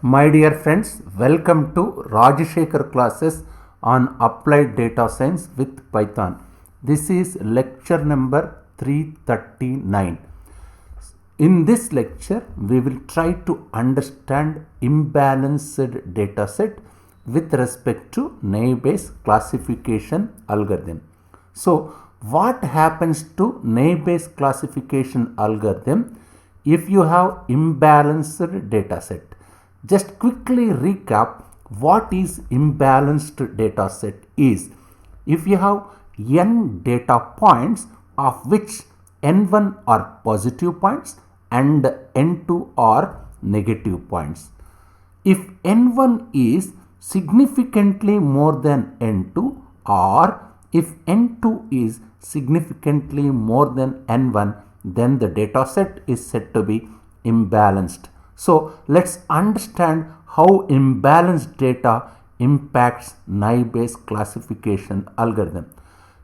My dear friends, welcome to Rajashekar classes on Applied Data Science with Python. This is lecture number 339. In this lecture, we will try to understand imbalanced data set with respect to naive Bayes classification algorithm. So, what happens to naive Bayes classification algorithm if you have imbalanced data set? Just quickly recap what is imbalanced data set is. If you have n data points of which n1 are positive points and n2 are negative points. If n1 is significantly more than n2 or if n2 is significantly more than n1, then the data set is said to be imbalanced. So let's understand how imbalanced data impacts naive Bayes classification algorithm.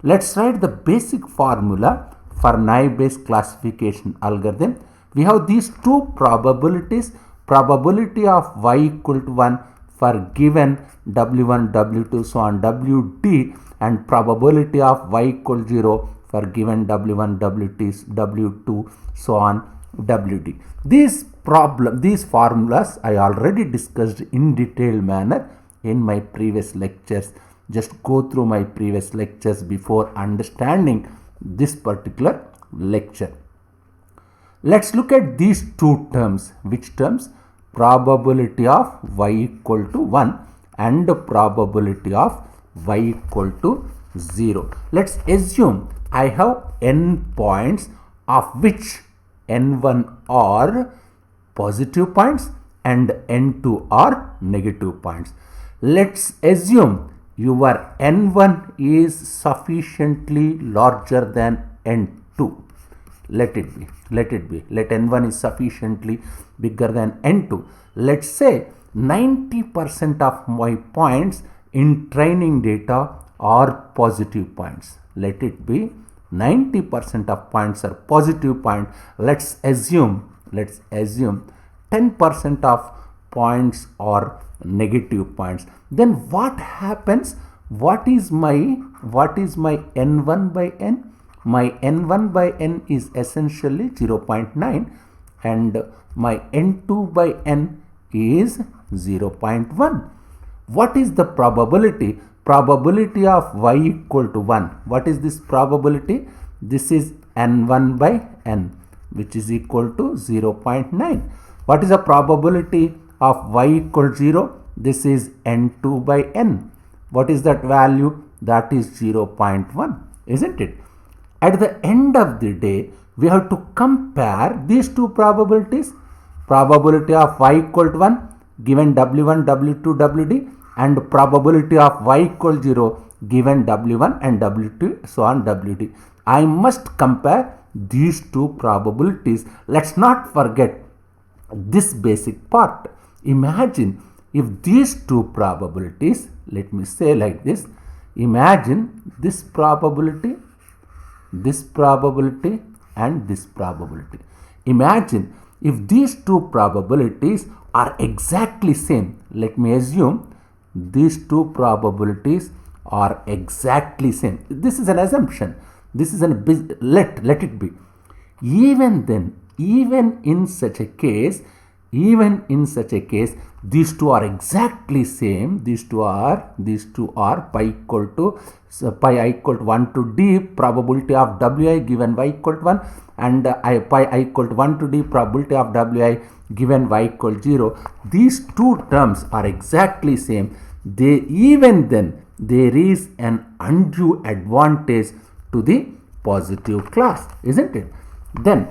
Let's write the basic formula for naive Bayes classification algorithm. We have these two probabilities, probability of y equal to 1 for given w1, w2, so on wd, and probability of y equal to 0 for given w1, w2, so on wd. These formulas I already discussed in detailed manner in my previous lectures. Just go through my previous lectures before understanding this particular lecture. Let's look at these two terms. Which terms? Probability of y equal to 1 and probability of y equal to 0. Let's assume I have n points of which n1 are positive points and n2 are negative points. Let's assume your n1 is sufficiently larger than n2. Let n1 is sufficiently bigger than n2. Let's say 90% of my points in training data are positive points. Let it be 90% of points are positive points. Let's assume 10% of points are negative points. Then what happens? What is my n1 by n? My n1 by n is essentially 0.9 and my n2 by n is 0.1. What is the probability? Probability of y equal to 1. What is this probability? This is n1 by n, which is equal to 0.9. What is the probability of y equal to 0? This is n2 by n. What is that value? That is 0.1, isn't it? At the end of the day, we have to compare these two probabilities. Probability of y equal to 1 given w1, w2, wd, and probability of y equal to 0 given w1 and w2, so on wd. I must compare these two probabilities. Let's not forget this basic part. Imagine if these two probabilities, let me say like this, imagine this probability and this probability. Imagine if these two probabilities are exactly same. Let me assume these two probabilities are exactly same. This is an assumption. This is let it be. Even then, even in such a case, these two are exactly same. These two are pi equal to pi I equal to 1 to d probability of wi given y equal to 1 and pi I equal to 1 to d probability of wi given y equal to 0. These two terms are exactly same. Even then there is an undue advantage to the positive class, isn't it? Then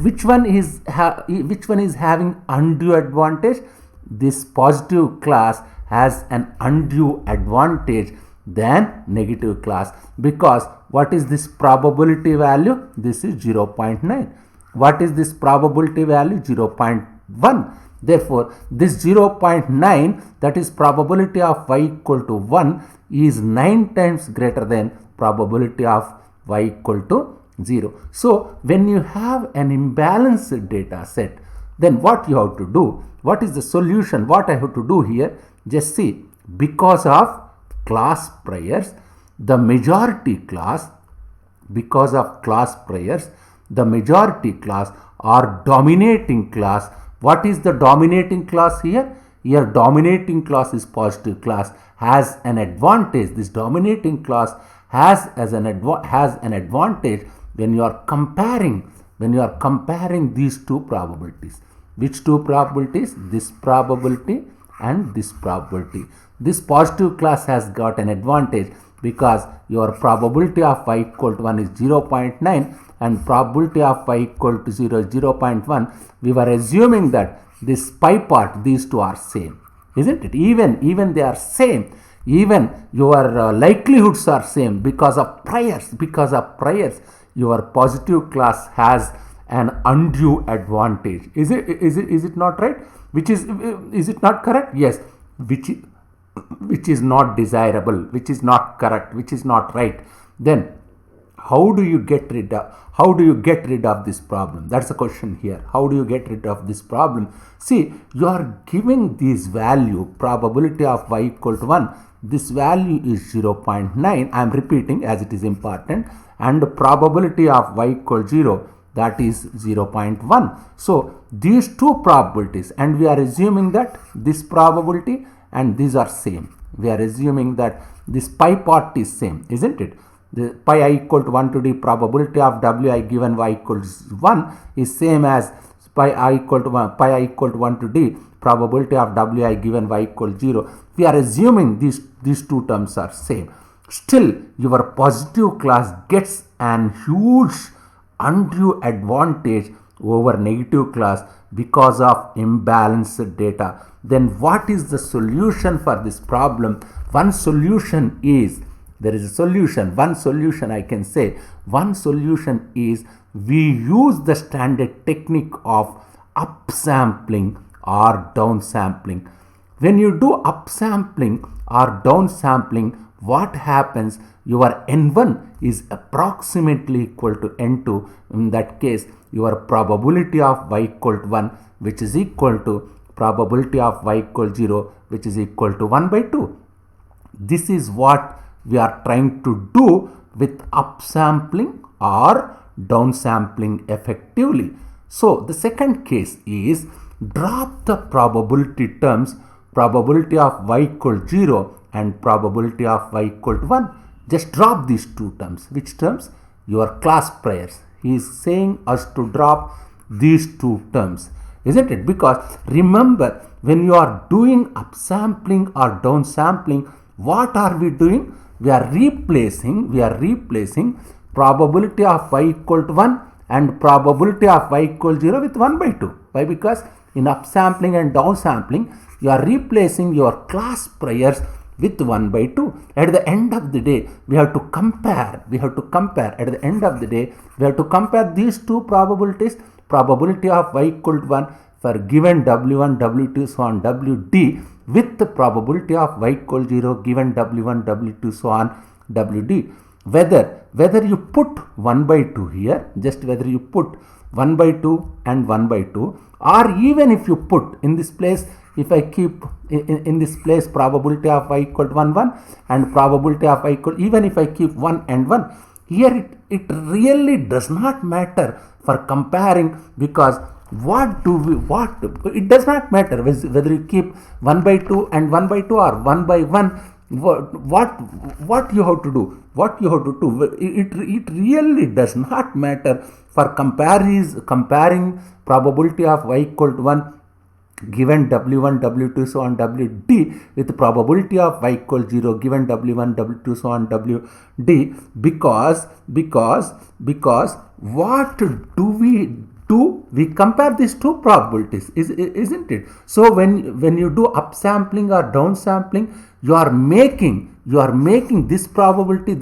which one is having undue advantage? This positive class has an undue advantage than negative class, because what is this probability value? This is 0.9. What is this probability value? 0.1. Therefore, this 0.9, that is probability of y equal to 1, is 9 times greater than probability of y equal to 0. So when you have an imbalanced data set, Then what you have to do? What is the solution? What I have to do here? Just see, because of class priors, the majority class, because of class priors, the majority class or dominating class. What is the dominating class here? Here dominating class is positive class, has an advantage. This dominating class has an advantage when you are comparing these two probabilities. Which two probabilities? This probability and this probability. This positive class has got an advantage because your probability of y equal to 1 is 0.9 and probability of y equal to 0 is 0.1. We were assuming that this pi part, these two are same, isn't it? Even they are same, even your likelihoods are same because of priors. Your positive class has an undue advantage. Is it not right? Which is it not correct? Yes. Which is not desirable, which is not correct, which is not right. Then how do you get rid of this problem? That's the question here. How do you get rid of this problem? See, you are giving this value, probability of y equal to 1. This value is 0.9. I am repeating as it is important. And the probability of y equal 0, that is 0.1. So these two probabilities, and we are assuming that this probability and these are same. We are assuming that this pi part is same, isn't it? The pi I equal to 1 to d probability of wi given y equals 1 is same as pi I equal to 1 to d probability of wi given y equals 0. We are assuming these two terms are same. Still, your positive class gets an huge undue advantage over negative class because of imbalanced data. Then what is the solution for this problem? One solution is, there is a solution, one solution I can say, one solution is we use the standard technique of upsampling or downsampling. When you do upsampling or downsampling, what happens? Your n1 is approximately equal to n2. In that case, your probability of y equal to 1, which is equal to probability of y equal 0, which is equal to 1 by 2. This is what we are trying to do with upsampling or downsampling effectively. So the second case is drop the probability terms, probability of y equal 0 and probability of y equal to 1. Just drop these two terms. Which terms? Your class priors. He is saying us to drop these two terms, isn't it? Because remember, when you are doing upsampling or downsampling, what are we doing? We are replacing probability of y equal to 1 and probability of y equal 0 with 1 by 2. Why? Because in upsampling and downsampling, you are replacing your class priors with 1 by 2. At the end of the day, we have to compare. At the end of the day, we have to compare these two probabilities, probability of y equal to 1 for given w1, w2, so on wd, with the probability of y equal 0 given w1, w2, so on wd. Whether you put 1 by 2 here, just whether you put 1 by 2 and 1 by 2, or even if you put in this place, if I keep in this place probability of y equal to 1, 1 and probability of y equal, even if I keep 1 and 1, here it really does not matter for comparing, because it does not matter whether you keep 1 by 2 and 1 by 2 or 1 by 1. What you have to do? It really does not matter for comparing probability of y equal to 1 given w1, w2, so on wd with the probability of y equal 0 given w1, w2, so on wd, because what do we do? We compare these two probabilities, isn't it? So when you do upsampling or downsampling, you are making this probability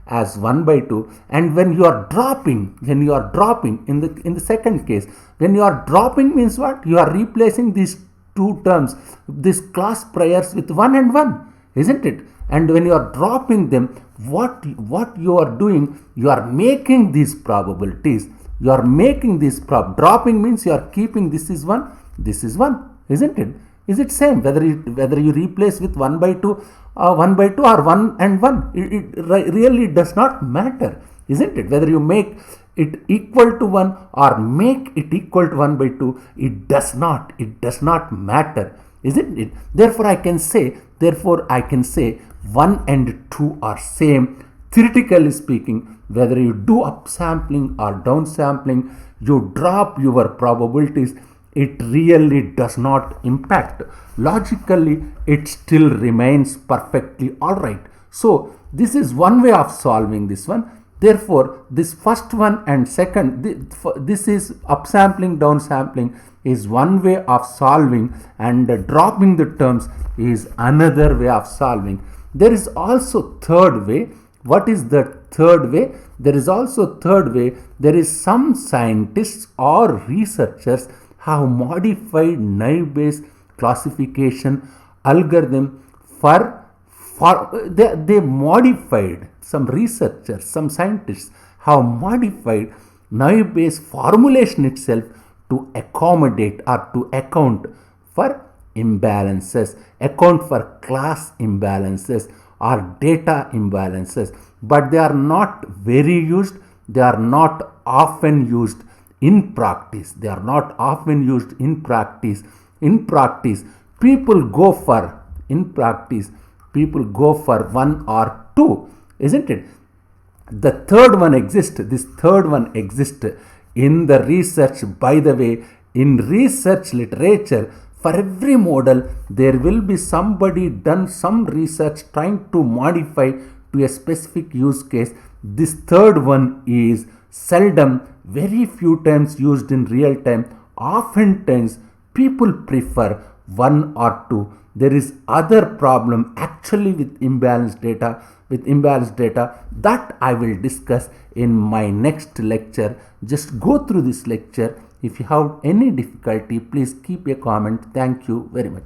as 1 by 2, and when you are dropping in the second case, when you are dropping means what? You are replacing these two terms, this class priors with 1 and 1, isn't it? And when you are dropping them, what you are doing, you are making these probabilities You are making this problem. Dropping means you are keeping this is 1, this is 1, isn't it? Is it same whether you replace with 1 by 2 or 1 and 1? It really does not matter, isn't it? Whether you make it equal to 1 or make it equal to 1 by 2, it does not matter, isn't it? Therefore I can say 1 and 2 are same. Theoretically speaking, whether you do upsampling or downsampling, you drop your probabilities, it really does not impact. Logically, it still remains perfectly alright. So this is one way of solving this one. Therefore, this first one and second, this is upsampling, downsampling is one way of solving, and dropping the terms is another way of solving. There is also third way. What is the third way? There is also third way. There is some scientists or researchers have modified naive Bayes classification algorithm they modified, some researchers, some scientists have modified naive Bayes formulation itself to accommodate or to account for imbalances, account for class imbalances or data imbalances, but they are not very used, they are not often used in practice. They are not often used in practice. In practice, people go for one or two, isn't it? The third one exists. This third one exists in the research. By the way, in research literature, for every model, there will be somebody done some research trying to modify to a specific use case. This third one is seldom, very few times used in real time. Oftentimes, people prefer 1 or 2. There is other problem actually with imbalanced data. That I will discuss in my next lecture. Just go through this lecture. If you have any difficulty, please keep a comment. Thank you very much.